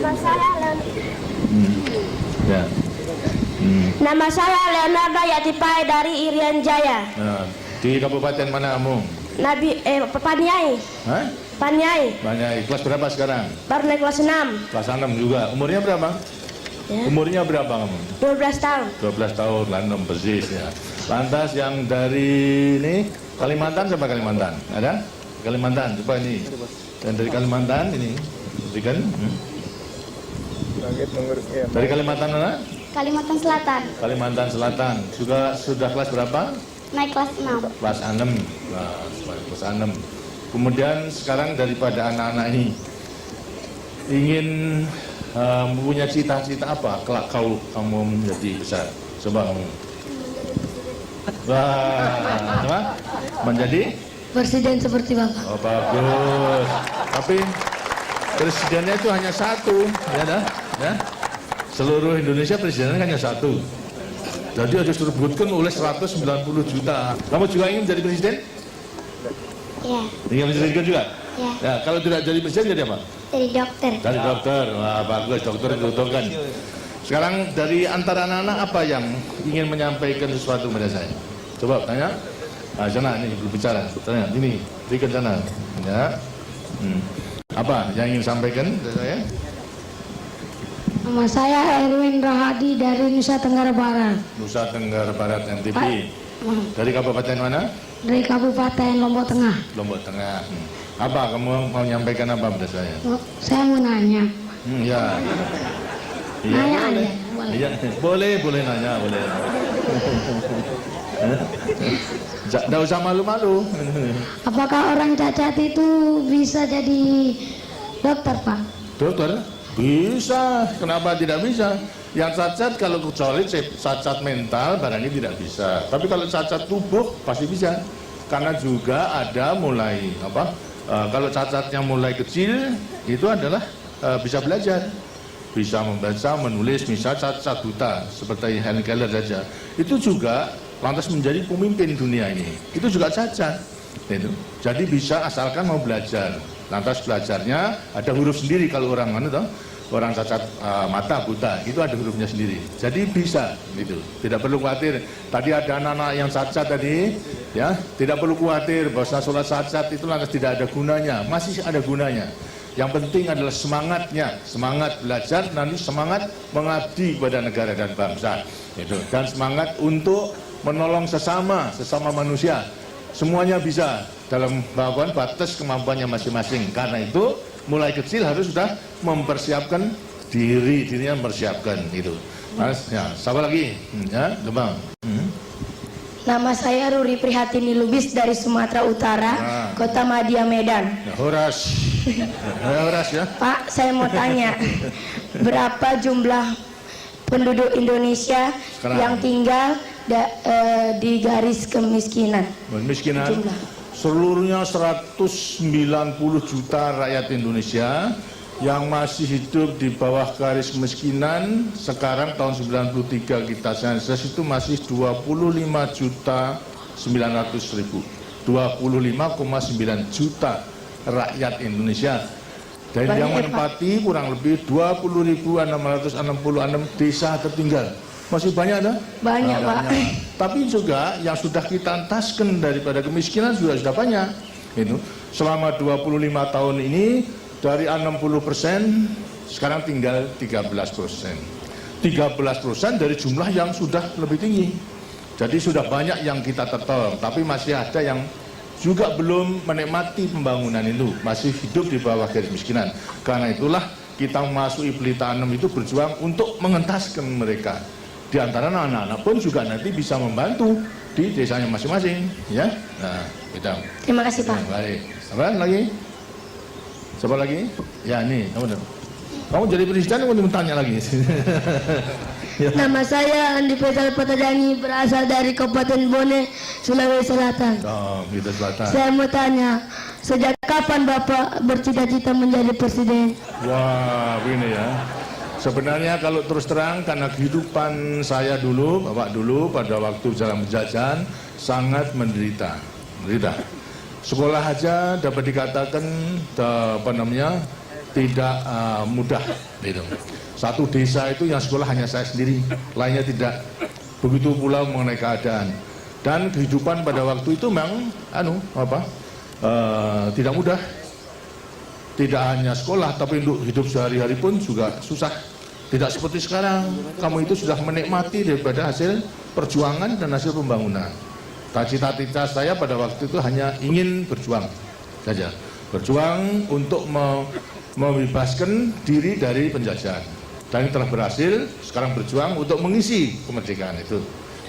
Nama saya Ya. Nama saya Leonardo Yatipai dari Irian Jaya. Nah, di kabupaten mana kamu? Paniai. Hah? Paniai. Banyak. Kelas berapa sekarang? Baru naik kelas 6. Kelas 6 juga. Umurnya berapa? Ya. Umurnya berapa kamu? 12 tahun. 12 tahun, landom persis ya. Lantas yang dari ini Kalimantan sampai Kalimantan, ada? Kalimantan, coba ini. Dan dari Kalimantan ini, berikan. Dari Kalimantan mana? Kalimantan Selatan. Kalimantan Selatan. Sudah kelas berapa? Naik kelas 6. Kelas 6. Kelas 6. Kemudian sekarang daripada anak-anak ini ingin mempunyai cita-cita apa kelak kamu menjadi besar? Coba kamu. Wah, apa? Menjadi Presiden seperti Bapak. oh, bagus. Tapi presidennya itu hanya satu, ya dah, ya. Seluruh Indonesia presidennya hanya satu. Jadi harus direbutkan oleh 190 juta. Kamu juga ingin menjadi presiden? Ya. Ingin menjadi presiden juga? Ya. Ya, kalau tidak jadi presiden jadi apa? Jadi dokter. Dari dokter. Wah, bagus, dokter dibutuhkan. Sekarang dari antara anak-anak apa yang ingin menyampaikan sesuatu pada saya? Coba tanya. Nah, sana ini berbicara. Tanya, ini, berikan sana. Ya. Apa yang ingin sampaikan pada saya? Nama saya Erwin Rahadi dari Nusa Tenggara Barat. Nusa Tenggara Barat NTB. Dari kabupaten mana? Dari Kabupaten Lombok Tengah. Lombok Tengah. Apa kamu mau menyampaikan apa pada saya? Saya mau nanya. Ya. Iya, Nanya boleh. aja, boleh. Iya, boleh nanya, boleh. Tidak usah malu-malu. Apakah orang cacat itu bisa jadi dokter, Pak? Dokter? Bisa. Kenapa tidak bisa? Yang cacat kalau kecuali cacat mental barangnya tidak bisa. Tapi kalau cacat tubuh pasti bisa. Karena juga ada mulai apa? Kalau cacatnya mulai kecil itu adalah bisa belajar. Bisa membaca, menulis, misalnya cacat buta seperti Helen Keller saja. Itu juga lantas menjadi pemimpin dunia ini. Itu juga cacat. Itu. Jadi bisa asalkan mau belajar. Lantas belajarnya ada huruf sendiri kalau orang mana toh? Orang cacat mata buta itu ada hurufnya sendiri. Jadi bisa gitu. Tidak perlu khawatir. Tadi ada anak-anak yang cacat tadi, ya, tidak perlu khawatir bahwa sholat cacat itu lantas tidak ada gunanya. Masih ada gunanya. Yang penting adalah semangatnya, semangat belajar, nanti semangat mengabdi kepada negara dan bangsa. Gitu. Dan semangat untuk menolong sesama manusia. Semuanya bisa dalam melakukan batas kemampuannya masing-masing. Karena itu mulai kecil harus sudah mempersiapkan dirinya mempersiapkan itu. Mas, ya, siapa lagi? Ya, coba. Nama saya Ruri Prihatini Lubis dari Sumatera Utara, Kota Madia, Medan. Ya, Horas. Horas ya. Pak, saya mau tanya, berapa jumlah penduduk Indonesia sekarang yang tinggal di garis kemiskinan? Kemiskinan. Jumlah. Seluruhnya 190 juta rakyat Indonesia yang masih hidup di bawah garis kemiskinan. Sekarang tahun 93 kita sensus itu masih 25 juta 900 ribu. 25,9 juta rakyat Indonesia. Dan banyak yang menempati kurang lebih 20.666 desa tertinggal. Masih banyak ada? Banyak, Pak. Tapi juga yang sudah kita entaskan daripada kemiskinan sudah banyak. Itu selama 25 tahun ini dari 60% sekarang tinggal 13%. 13% dari jumlah yang sudah lebih tinggi. Jadi sudah banyak yang kita tertolong, tapi masih ada yang juga belum menikmati pembangunan itu, masih hidup di bawah garis kemiskinan. Karena itulah kita memasuki Pelita 6 itu berjuang untuk mengentaskan mereka. Di antara anak-anak pun juga nanti bisa membantu di desanya masing-masing, ya. Nah, kita. Terima kasih, Pak. Ya, baik. Apa lagi? Siapa lagi? Ya, nih, kamu jadi presiden, kamu tanya lagi. Ya. Nama saya Andi Faisal Patadani, berasal dari Kabupaten Bone, Sulawesi Selatan. Oh, gitu Selatan. Saya mau tanya, sejak kapan Bapak bercita-cita menjadi presiden? Wah, ini ya. Sebenarnya kalau terus terang karena kehidupan saya dulu, Bapak dulu pada waktu jalan penjajahan sangat menderita. Sekolah aja dapat dikatakan mudah gitu. Satu desa itu yang sekolah hanya saya sendiri, lainnya tidak. Begitu pula mengenai keadaan dan kehidupan pada waktu itu memang tidak mudah. Tidak hanya sekolah, tapi untuk hidup sehari-hari pun juga susah. Tidak seperti sekarang, kamu itu sudah menikmati daripada hasil perjuangan dan hasil pembangunan. Cita-cita saya pada waktu itu hanya ingin berjuang saja, berjuang untuk membebaskan diri dari penjajahan. Dan telah berhasil, sekarang berjuang untuk mengisi kemerdekaan itu.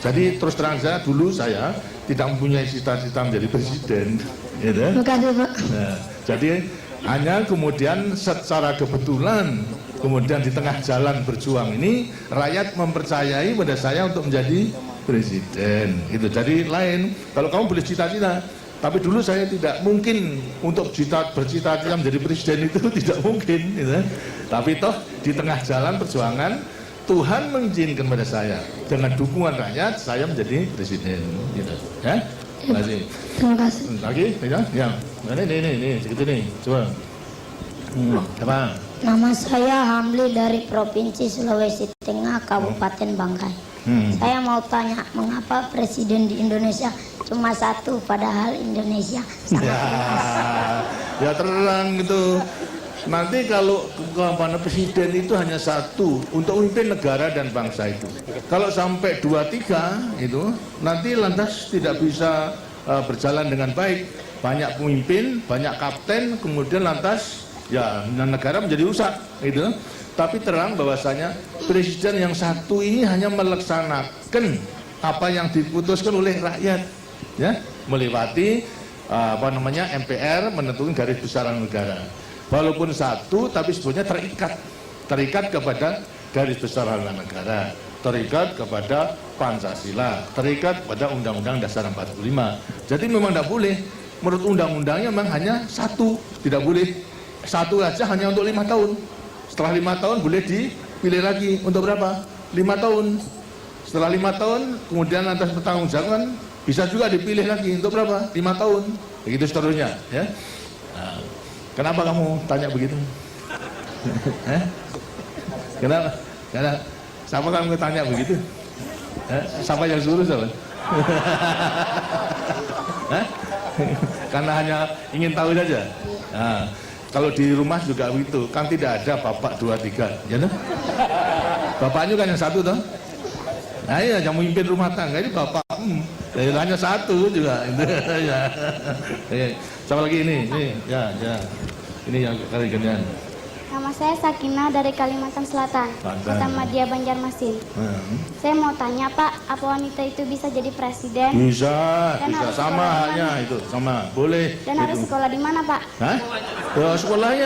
Jadi terus terang saja, dulu saya tidak mempunyai cita-cita menjadi presiden, gitu. Nah, jadi hanya kemudian secara kebetulan, kemudian di tengah jalan berjuang ini, rakyat mempercayai pada saya untuk menjadi presiden. Itu jadi lain. Kalau kamu boleh cita-cita, tapi dulu saya tidak mungkin untuk bercita-cita menjadi presiden itu tidak mungkin. Gitu. Tapi toh di tengah jalan perjuangan Tuhan mengizinkan pada saya dengan dukungan rakyat saya menjadi presiden. Gitu. Ya? Terima kasih. Terima kasih. Lagi? Ya. Ini, segitu nih. Coba. Apa? Nama saya Hamli dari Provinsi Sulawesi Tengah, Kabupaten Bangkai. Saya mau tanya, mengapa presiden di Indonesia cuma satu, padahal Indonesia sangat luas? Ya terang gitu. Nanti kalau presiden itu hanya satu untuk memimpin negara dan bangsa itu. Kalau sampai 2-3 itu nanti lantas tidak bisa berjalan dengan baik. Banyak pemimpin, banyak kapten, kemudian lantas ya negara menjadi rusak gitu. Tapi terang bahwasanya presiden yang satu ini hanya melaksanakan apa yang diputuskan oleh rakyat, ya, melewati MPR menentukan garis besaran negara. Walaupun satu, tapi sebetulnya terikat kepada garis besaran negara, terikat kepada Pancasila, terikat pada Undang-Undang Dasar 45. Jadi memang tidak boleh, menurut undang-undangnya memang hanya satu, tidak boleh satu aja hanya untuk 5 tahun. Setelah 5 tahun boleh dipilih lagi untuk berapa? 5 tahun. Setelah 5 tahun, kemudian atas pertanggungjawaban bisa juga dipilih lagi untuk berapa? 5 tahun. Begitu seterusnya, ya. Nah, kenapa kamu tanya begitu? Kenapa? Karena siapa kamu tanya begitu? Siapa yang suruh siapa? Karena hanya ingin tahu saja. Nah, kalau di rumah juga begitu, kan tidak ada bapak 2-3, ya toh? Bapaknya kan yang satu toh? Nah iya, yang memimpin rumah tangga ini bapak, hanya satu juga. Ya. Sama lagi ini, ya, ini yang kali gantian. Nama saya Sakinah dari Kalimantan Selatan, Kota Madia, Banjarmasin. Saya mau tanya Pak, apa wanita itu bisa jadi presiden? Bisa, dan bisa sama hanya itu, sama, boleh. Dan harus sekolah di mana Pak? Hah? Ya,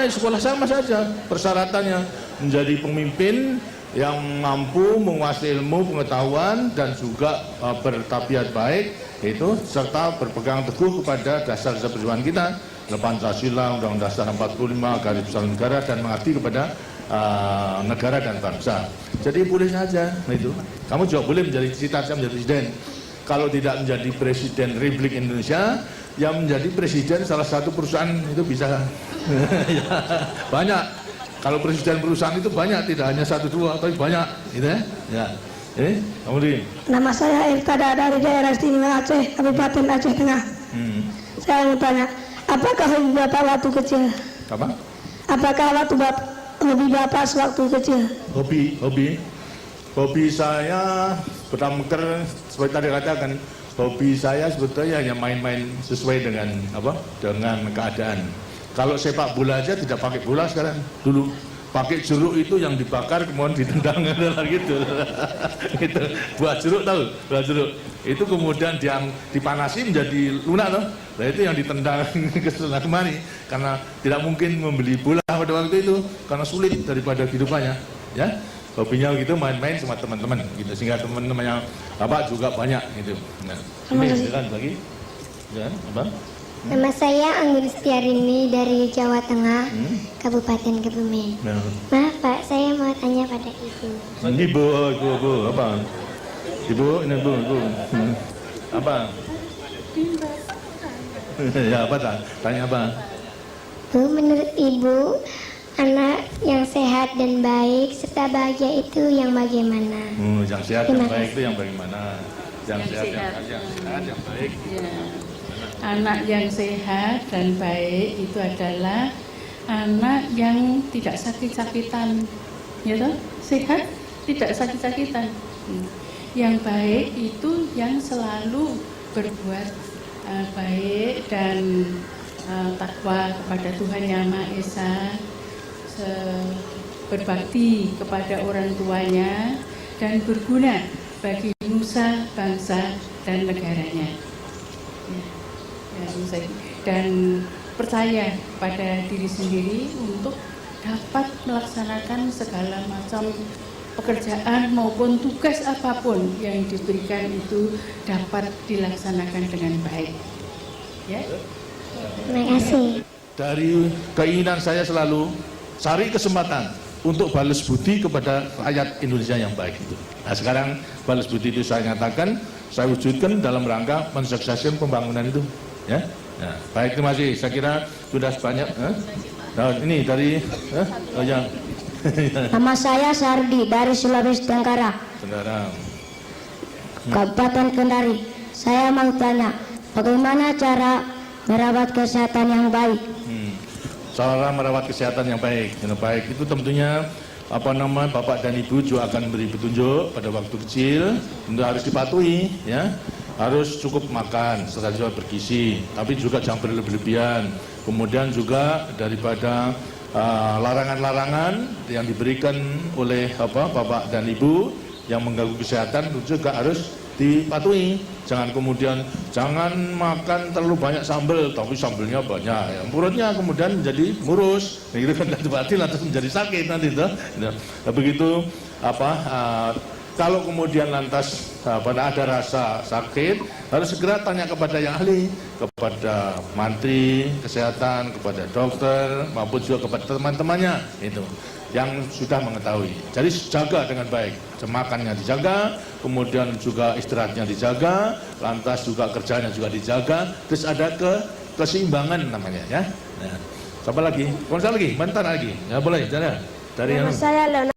sekolah sama saja. Persyaratannya menjadi pemimpin yang mampu menguasai ilmu, pengetahuan dan juga bertabiat baik itu, serta berpegang teguh kepada dasar-dasar perjuangan kita. Pancasila, Undang-Undang Dasar 45, garis besar negara, dan mengabdi kepada negara dan bangsa. Jadi boleh saja, itu. Kamu juga boleh menjadi cita-cita menjadi presiden. Kalau tidak menjadi presiden Republik Indonesia, yang menjadi presiden salah satu perusahaan itu bisa. Ya, banyak. Kalau presiden perusahaan itu banyak, tidak hanya 1-2, tapi banyak, gitu ya. Ya. Kamu di. Nama saya Irtada dari daerah istimewa Aceh, Kabupaten Aceh Tengah. Saya mau tanya, apakah hobi Bapak waktu kecil? Apa? Apakah hobi Bapak sewaktu kecil? Hobi saya bertamker, seperti tadi katakan, hobi saya sebetulnya hanya main-main sesuai dengan dengan keadaan. Kalau sepak bola aja tidak pakai bola sekarang, dulu pakai jeruk itu yang dibakar kemudian ditendang gitu. Gitu. Buah jeruk tahu? Buah jeruk. Itu kemudian dipanasi menjadi lunak loh. Nah itu yang ditendang ke sana kemari karena tidak mungkin membeli bola pada waktu itu karena sulit daripada kehidupannya, ya. Hobinya gitu main-main sama teman-teman gitu, sehingga teman-temannya Bapak juga banyak gitu. Nah, ini silakan lagi. Ya, Abang. Nama saya Anggun Setiarini dari Jawa Tengah, Kabupaten Kebumen. Maaf Pak, saya mau tanya pada Ibu. Ibu, apa? Ibu. Apa? Bu, menurut Ibu, Anak yang sehat dan baik serta bahagia itu yang bagaimana? Yang sehat dan baik itu yang bagaimana? Yang sehat yang baik. Ya. Anak yang sehat dan baik itu adalah anak yang tidak sakit-sakitan, ya toh? Sehat, tidak sakit-sakitan. Yang baik itu yang selalu berbuat baik dan takwa kepada Tuhan Yang Maha Esa, berbakti kepada orang tuanya, dan berguna bagi nusa, bangsa, dan negaranya. Dan percaya pada diri sendiri untuk dapat melaksanakan segala macam pekerjaan maupun tugas apapun yang diberikan itu dapat dilaksanakan dengan baik. Ya. Terima kasih. Dari keinginan saya selalu cari kesempatan untuk balas budi kepada rakyat Indonesia yang baik itu. Nah sekarang balas budi itu saya nyatakan, saya wujudkan dalam rangka mensukseskan pembangunan itu. Ya, nah, baik, terima kasih. Saya kira sudah banyak. Nah ini dari yang Nama saya Sardi dari Sulawesi Tenggara, Kabupaten Kendari. Saya mau tanya, bagaimana cara merawat kesehatan yang baik? Cara merawat kesehatan yang baik. Yang baik itu tentunya Bapak dan Ibu juga akan beri petunjuk pada waktu kecil. Tentu harus dipatuhi, ya. Harus cukup makan, serta juga bergizi, tapi juga jangan berlebihan. Kemudian juga daripada larangan-larangan yang diberikan oleh Bapak dan Ibu yang mengganggu kesehatan juga harus dipatuhi. Jangan kemudian jangan makan terlalu banyak sambal, tapi sambelnya banyak, ya. Perutnya kemudian menjadi murus, nah, itu kan batin lantas menjadi sakit nanti itu. Nah, begitu kalau kemudian lantas pada ada rasa sakit, harus segera tanya kepada yang ahli, kepada Menteri Kesehatan, kepada dokter, maupun juga kepada teman-temannya itu yang sudah mengetahui. Jadi jaga dengan baik, makannya dijaga, kemudian juga istirahatnya dijaga, lantas juga kerjanya juga dijaga, terus ada keseimbangan namanya, ya. Nah, siapa lagi? Konser lagi, bentar lagi, ya boleh, dari Nama saya Leonardo